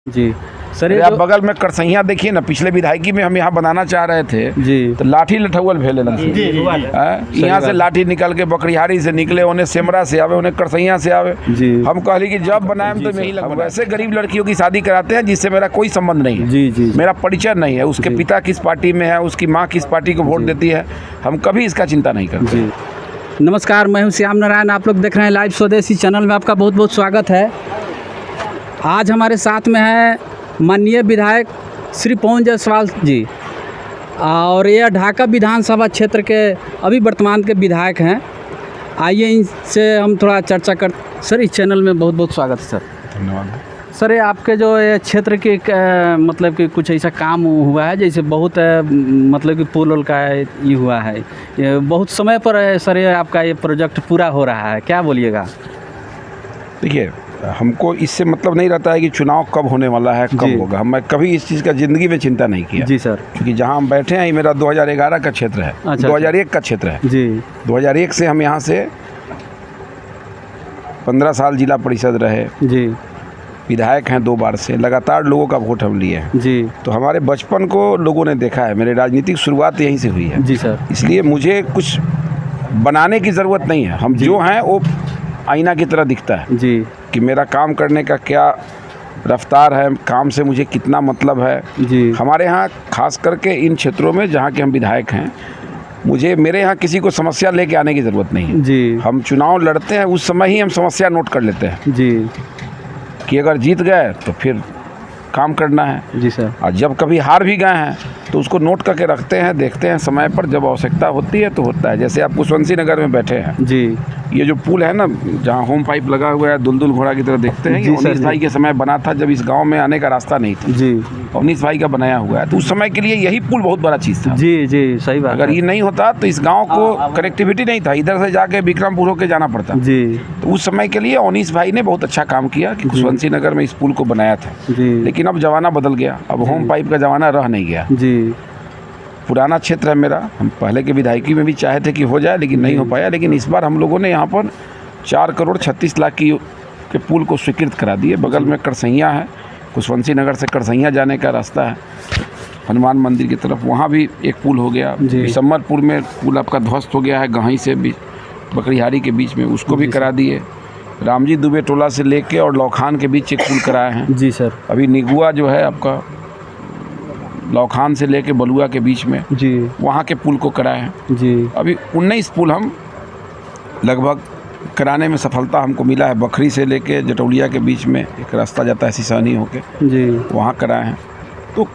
जी sir, आप बगल में करसैया देखिए ना, पिछले विधायकी में हम यहाँ बनाना चाह रहे थे जी तो लाठी लठौल भेले यहाँ से लाठी निकल के बकरिहारी से निकले, उन्हें सेमरा से आवे, उन्हें करसैया से आवे। जी हम कहली कि जब बनाए तो यही लग वैसे गरीब लड़कियों की शादी कराते हैं जिससे मेरा कोई संबंध नहीं है। जी जी मेरा परिचय नहीं है, उसके पिता किस पार्टी में है, उसकी माँ किस पार्टी को वोट देती है, हम कभी इसका चिंता नहीं करते। जी नमस्कार, मैं हूं श्याम नारायण। आप लोग देख रहे हैं लाइव स्वदेशी चैनल में, आपका बहुत बहुत स्वागत है। आज हमारे साथ में है माननीय विधायक श्री पवन जायसवाल जी, और यह ढाका विधानसभा क्षेत्र के अभी वर्तमान के विधायक हैं। आइए इनसे हम थोड़ा चर्चा कर। सर, इस चैनल में बहुत बहुत स्वागत है सर। धन्यवाद सर, ये आपके जो ये क्षेत्र के मतलब कि कुछ ऐसा काम हुआ है, जैसे बहुत मतलब कि पुल उल का ये हुआ है, ये बहुत समय पर सर ये आपका ये प्रोजेक्ट पूरा हो रहा है, क्या बोलिएगा? देखिए, हमको इससे मतलब नहीं रहता है कि चुनाव कब होने वाला है, कब होगा। मैं कभी इस चीज़ का ज़िंदगी में चिंता नहीं किया। जी सर। क्योंकि जहाँ हम बैठे हैं ये मेरा 2011 का क्षेत्र है। अच्छा, 2001 का क्षेत्र है जी। 2001 से हम यहाँ से 15 साल जिला परिषद रहे जी। विधायक हैं 2 बार से, लगातार लोगों का वोट हम लिए हैं। जी। तो हमारे बचपन को लोगों ने देखा है, मेरी राजनीतिक शुरुआत यहीं से हुई है। जी सर। इसलिए मुझे कुछ बनाने की ज़रूरत नहीं है। हम जो हैं वो आईना की तरह दिखता है जी। कि मेरा काम करने का क्या रफ्तार है, काम से मुझे कितना मतलब है। जी। हमारे यहाँ खास करके इन क्षेत्रों में जहाँ के हम विधायक हैं, मेरे यहाँ किसी को समस्या लेके आने की ज़रूरत नहीं है। जी। हम चुनाव लड़ते हैं, उस समय ही हम समस्या नोट कर लेते हैं जी। कि अगर जीत गए तो फिर काम करना है। जी सर। और जब कभी हार भी गए हैं तो उसको नोट करके रखते हैं, देखते हैं समय पर जब आवश्यकता होती है तो होता है। जैसे आप कुशवंशी नगर में बैठे हैं, जी। ये जो पुल है ना जहाँ होम पाइप लगा हुआ है, दुलदुल घोड़ा की तरह देखते हैं, ये अवनीश भाई के समय बना था जब इस गांव में आने का रास्ता नहीं था। जी। अवनीश भाई का बनाया हुआ है, तो उस समय के लिए यही पुल बहुत बड़ा चीज़ था। जी जी सही बात। अगर ये नहीं होता तो इस गांव को कनेक्टिविटी नहीं था, इधर से जाके विक्रमपुर होके जाना पड़ता। जी। तो उस समय के लिए अवनीश भाई ने बहुत अच्छा काम किया कि कुशवंशी नगर में इस पुल को बनाया था। जी। लेकिन अब ज़माना बदल गया, अब होम पाइप का ज़माना रह नहीं गया। जी। पुराना क्षेत्र है मेरा, हम पहले के विधायकी में भी चाहे थे कि हो जाए लेकिन नहीं हो पाया। लेकिन इस बार हम लोगों ने यहाँ पर 4 करोड़ 36 लाख के पुल को स्वीकृत करा दिए। बगल में करसैया है, कुशवंशी नगर से करसैया जाने का रास्ता है हनुमान मंदिर की तरफ, वहाँ भी एक पुल हो गया। बिशम्बरपुर में पुल आपका ध्वस्त हो गया है, गहाई से बकरिहारी के बीच में, उसको भी करा दिए। रामजी दुबे टोला से लेके और लौखान के बीच एक पुल कराए हैं। जी सर। अभी निगुआ जो है आपका लौखान से लेके बलुआ के बीच में, जी, वहाँ के पुल को कराए हैं। जी। अभी 19 पुल हम लगभग कराने में सफलता हमको मिला है। बखरी से लेके जटौलिया के बीच में एक रास्ता जाता है सिसानी होके, जी, वहाँ कराए हैं। तो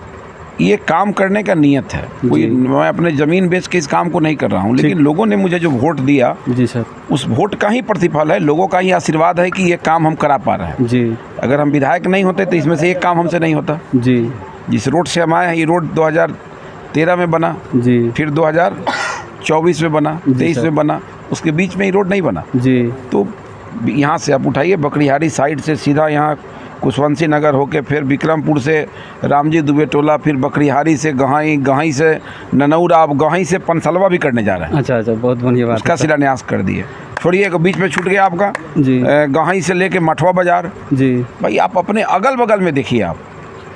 ये काम करने का नियत है, कोई मैं अपने ज़मीन बेच के इस काम को नहीं कर रहा हूँ। लेकिन लोगों ने मुझे जो वोट दिया, जी सर, उस वोट का ही प्रतिफल है, लोगों का ही आशीर्वाद है कि ये काम हम करा पा रहे हैं। जी। अगर हम विधायक नहीं होते तो इसमें से एक काम हमसे नहीं होता। जी। जिस रोड से हम आए हैं, ये रोड 2013 में बना, जी, फिर 2024 में बना, 23 में बना, उसके बीच में ही रोड नहीं बना। जी। तो यहाँ से आप उठाइए बकरिहारी साइड से सीधा यहाँ कुशवंशी नगर होके, फिर विक्रमपुर से रामजी दुबे टोला, फिर बकरिहारी से गहाई, गहाई से ननौरा, आप गहाई से पनसलवा भी करने जा रहे हैं। अच्छा अच्छा, बहुत बढ़िया बात। उसका शिलान्यास कर दिए। छोड़िए बीच में छूट गया आपका, जी, गहाई से लेके मठवा बाजार। जी। भाई आप अपने अगल बगल में देखिए, आप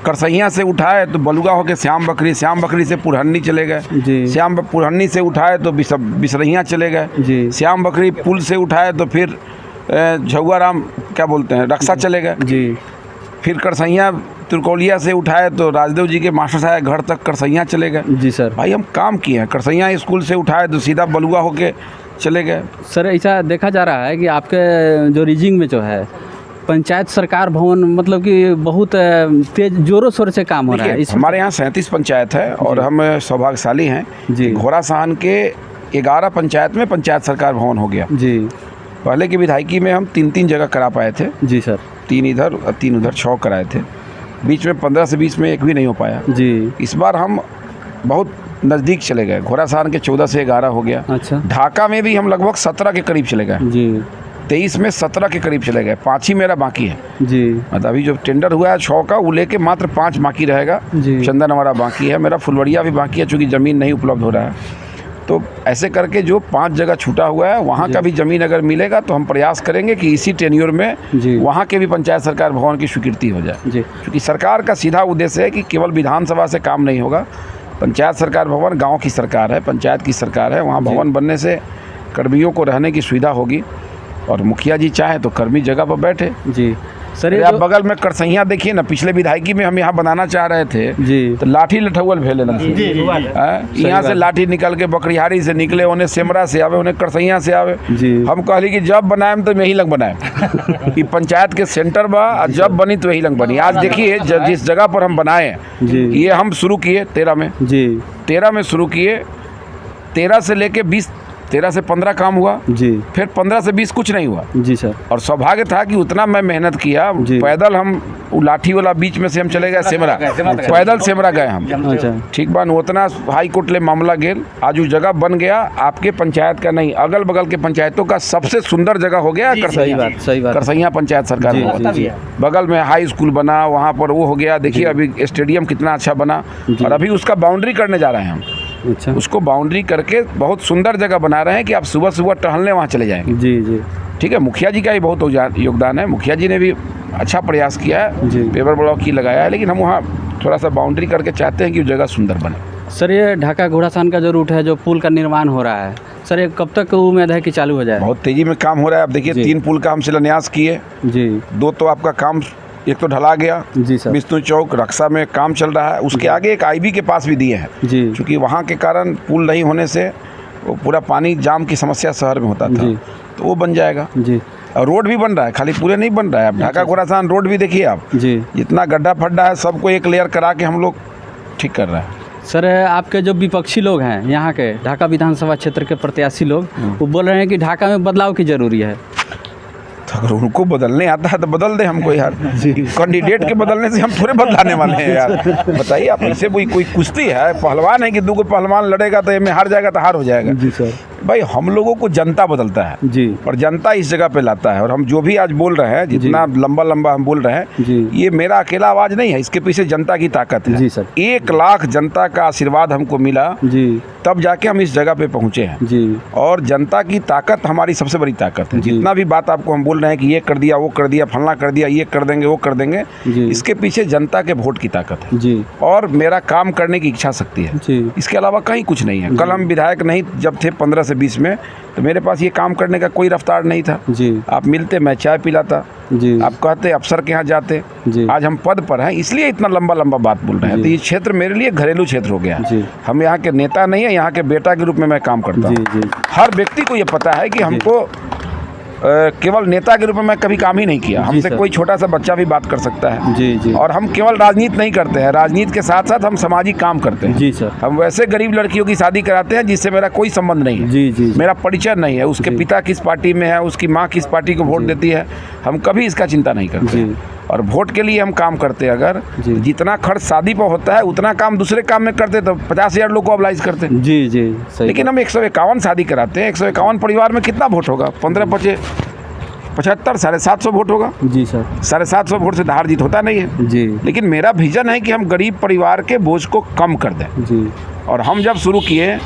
करसैया से उठाए तो बलुआ होके श्याम बकरी से पुरहन्नी चले गए, जी। श्याम पुरहन्नी से उठाए तो बिसरहिया चले गए, जी। श्याम बकरी पुल से उठाए तो फिर झुआराम क्या बोलते हैं रक्षा चले गए, जी। फिर करसैया तुरकौलिया से उठाए तो राजदेव जी के मास्टर साहब घर तक करसैया चले गए। जी सर। भाई हम काम किए हैं। करसैया स्कूल से उठाए तो सीधा बलुआ होके चले गए। सर, ऐसा देखा जा रहा है कि आपके जो रीजिंग में जो है पंचायत सरकार भवन, मतलब कि बहुत तेज जोरों शोर से काम हो रहा है। हमारे यहाँ 37 पंचायत है और हम सौभाग्यशाली हैं जी। घोड़ासहन के 11 पंचायत में पंचायत सरकार भवन हो गया जी। पहले की विधायकी में हम 3-3 जगह करा पाए थे जी सर, 3 इधर और 3 उधर, 6 कराए थे। बीच में 15 से 20 में एक भी नहीं हो पाया जी। इस बार हम बहुत नज़दीक चले गए, घोड़ासहन के 14 से 11 हो गया। अच्छा। ढाका में भी हम लगभग 17 के करीब चले गए जी। 23 में 17 के करीब चले गए, 5 ही मेरा बाकी है जी। मतलब अभी जो टेंडर हुआ है 6 का, वो लेके मात्र 5 बाकी रहेगा जी। चंदन हमारा बाकी है, मेरा फुलवरिया भी बाकी है, चूँकि ज़मीन नहीं उपलब्ध हो रहा है। तो ऐसे करके जो 5 जगह छूटा हुआ है वहाँ का भी ज़मीन अगर मिलेगा तो हम प्रयास करेंगे कि इसी टेन्योर में वहाँ के भी पंचायत सरकार भवन की स्वीकृति हो जाए। क्योंकि सरकार का सीधा उद्देश्य है कि केवल विधानसभा से काम नहीं होगा। पंचायत सरकार भवन गाँव की सरकार है, पंचायत की सरकार है। वहाँ भवन बनने से कर्मियों को रहने की सुविधा होगी और मुखिया जी चाहे तो कर्मी जगह पर बैठे। जी सर, आप बगल में करसैया देखिए ना, पिछले विधायकी में हम यहाँ बनाना चाह रहे थे जी, तो लाठी लठौल भेले यहाँ से लाठी निकल के बकरिहारी से निकले, उन्हें सेमरा से आवे, उन्हें करसैया से आवे जी। हम कहली कि जब बनाएम तो यही लग बनाएम कि पंचायत के सेंटर बा, और जब बनी तो यही लग बनी। आज देखिए जिस जगह पर हम बनाए हैं ये हम शुरू किए 13 में जी, 13 में शुरू किए, 13 से लेके 20, 13 से 15 काम हुआ जी, फिर 15 से 20 कुछ नहीं हुआ जी सर। और सौभाग्य था कि उतना मैं मेहनत किया, पैदल हम लाठी वाला बीच में से हम चले गए सेमरा, पैदल सेमरा गए हम। अच्छा ठीक बान, उतना हाई कोर्ट ले मामला गेल, आज उस जगह बन गया। आपके पंचायत का नहीं, अगल बगल के पंचायतों का सबसे सुंदर जगह हो गया करसैया पंचायत सरकार में। बगल में हाई स्कूल बना, वहाँ पर वो हो गया। देखिए अभी स्टेडियम कितना अच्छा बना, और अभी उसका बाउंड्री करने जा रहे हैं हम। अच्छा, उसको बाउंड्री करके बहुत सुंदर जगह बना रहे हैं कि आप सुबह सुबह टहलने वहाँ चले जाएंगे जी जी। ठीक है, मुखिया जी का भी बहुत योगदान है, मुखिया जी ने भी अच्छा प्रयास किया है, पेपर ब्लॉक की लगाया है, लेकिन हम वहाँ थोड़ा सा बाउंड्री करके चाहते हैं कि वो जगह सुंदर बने। सर ये ढाका घोड़ासान का जो रूट है, जो पुल का निर्माण हो रहा है सर, ये कब तक उम्मीद है कि चालू हो जाए? बहुत तेज़ी में काम हो रहा है। अब देखिए 3 पुल का हम शिलान्यास किए जी, 2 तो आपका काम, एक तो ढला गया जी सर, विष्णु चौक रक्षा में काम चल रहा है, उसके आगे एक आईबी के पास भी दिए हैं जी, क्योंकि वहाँ के कारण पुल नहीं होने से वो पूरा पानी जाम की समस्या शहर में होता था जी, तो वो बन जाएगा जी। और रोड भी बन रहा है, खाली पूरे नहीं बन रहा है। अब ढाका घोड़ासान रोड भी देखिए आप जी, जितना गड्ढा फड्डा है सबको एक लेयर करा के हम लोग ठीक कर रहे हैं। सर आपके जो विपक्षी लोग हैं यहाँ के ढाका विधानसभा क्षेत्र के प्रत्याशी लोग, वो बोल रहे हैं कि ढाका में बदलाव की जरूरी है। तो अगर उनको बदलने आता है तो बदल दे हमको यार, कैंडिडेट के बदलने से हम थोड़े बदलाने वाले हैं यार। बताइए आप, ऐसे कोई कुश्ती है, पहलवान है कि 2 पहलवान लड़ेगा तो में हार जाएगा तो हार हो जाएगा जी सर। भाई हम लोगों को जनता बदलता है जी, और जनता इस जगह पे लाता है। और हम जो भी आज बोल रहे हैं, जितना लंबा हम बोल रहे हैं, ये मेरा अकेला आवाज़ नहीं है, इसके पीछे जनता की ताकत है जी सर। 1 लाख जनता का आशीर्वाद हमको मिला जी, तब जाके हम इस जगह पे पहुँचे हैं जी। और जनता की ताकत हमारी सबसे बड़ी ताकत है। जितना भी बात आपको हम बोल रहे हैं कि ये कर दिया, वो कर दिया, फलना कर दिया, ये कर देंगे, वो कर देंगे, इसके पीछे जनता के वोट की ताकत है जी, और मेरा काम करने की इच्छा शक्ति है जी। इसके अलावा कहीं कुछ नहीं है। कल हम विधायक नहीं जब थे 15 से 20 में, तो मेरे पास ये काम करने का कोई रफ्तार नहीं था जी। आप मिलते, मैं चाय पिलाता जी, आप कहते अफसर के यहाँ जाते जी। आज हम पद पर हैं, इसलिए इतना लंबा बात बोल रहे हैं। तो ये क्षेत्र मेरे लिए घरेलू क्षेत्र हो गया जी। हम यहाँ के नेता नहीं है, यहाँ के बेटा के रूप में मैं काम करता हूँ। हर व्यक्ति को ये पता है कि हमको केवल नेता के रूप में मैं कभी काम ही नहीं किया। हमसे कोई छोटा सा बच्चा भी बात कर सकता है जी जी। और हम केवल राजनीति नहीं करते हैं, राजनीति के साथ साथ हम सामाजिक काम करते हैं जी सर। हम वैसे गरीब लड़कियों की शादी कराते हैं जिससे मेरा कोई संबंध नहीं है जी जी, मेरा परिचय नहीं है, उसके पिता किस पार्टी में है, उसकी माँ किस पार्टी को वोट देती है, हम कभी इसका चिंता नहीं करते। और वोट के लिए हम काम करते हैं। अगर जितना खर्च शादी पर होता है उतना काम दूसरे काम में करते तो 50,000 लोग को अप्लाइज करते जी जी सही। लेकिन हम 151 शादी कराते हैं, 151 परिवार में कितना वोट होगा? 15-25 75 750 वोट होगा जी सर। 750 वोट से हार जीत होता नहीं है जी। लेकिन मेरा विजन है कि हम गरीब परिवार के बोझ को कम कर दें जी। और हम जब शुरू किए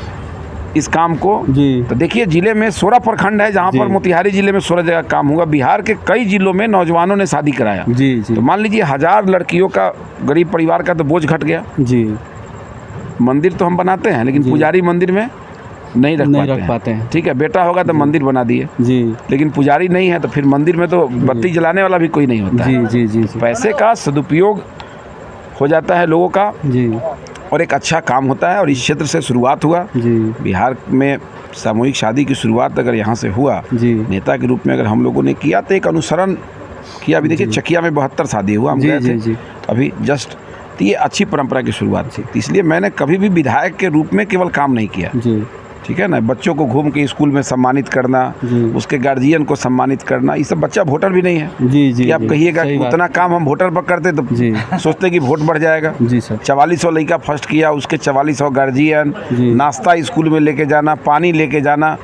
इस काम को जी, तो देखिए जिले में 16 प्रखंड है जहाँ पर मोतिहारी जिले में 16 जगह काम हुआ। बिहार के कई जिलों में नौजवानों ने शादी कराया जी जी। तो मान लीजिए 1000 लड़कियों का गरीब परिवार का तो बोझ घट गया जी। मंदिर तो हम बनाते हैं लेकिन पुजारी मंदिर में नहीं रख पाते हैं। ठीक है, बेटा होगा तो मंदिर बना दिए जी, लेकिन पुजारी नहीं है तो फिर मंदिर में तो बत्ती जलाने वाला भी कोई नहीं होता जी जी जी। पैसे का सदुपयोग हो जाता है लोगों का जी, और एक अच्छा काम होता है। और इस क्षेत्र से शुरुआत हुआ जी। बिहार में सामूहिक शादी की शुरुआत अगर यहाँ से हुआ जी, नेता के रूप में अगर हम लोगों ने किया तो एक अनुसरण किया। अभी देखिए चकिया में 72 शादी हुआ, हम गए थे अभी जस्ट। तो ये अच्छी परंपरा की शुरुआत थी। इसलिए मैंने कभी भी विधायक के रूप में केवल काम नहीं किया जी, ठीक है ना। बच्चों को घूम के स्कूल में सम्मानित करना, उसके गार्जियन को सम्मानित करना, ये सब बच्चा वोटर भी नहीं है जी जी। कि आप कहिएगा कि उतना काम हम वोटर पर करते तो सोचते कि वोट बढ़ जाएगा जी सर। 4400 लड़का फर्स्ट किया, उसके 4400 गार्जियन, नाश्ता स्कूल में लेके जाना, पानी लेके जाना,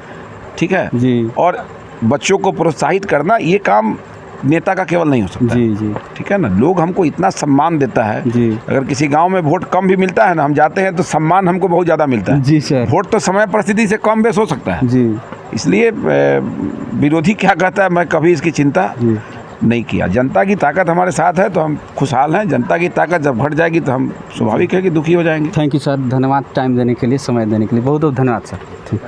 ठीक है जी। और बच्चों को प्रोत्साहित करना, ये काम नेता का केवल नहीं हो सकता। जी जी, ठीक है ना, लोग हमको इतना सम्मान देता है जी। अगर किसी गांव में वोट कम भी मिलता है ना, हम जाते हैं तो सम्मान हमको बहुत ज़्यादा मिलता है। जी सर। वोट तो समय परिस्थिति से कम बेस हो सकता है जी। इसलिए विरोधी क्या कहता है मैं कभी इसकी चिंता नहीं किया। जनता की ताकत हमारे साथ है तो हम खुशहाल हैं। जनता की ताकत जब घट जाएगी तो हम स्वाभाविक है कि दुखी हो जाएंगे। थैंक यू सर, धन्यवाद टाइम देने के लिए, समय देने के लिए, बहुत बहुत धन्यवाद सर। ठीक।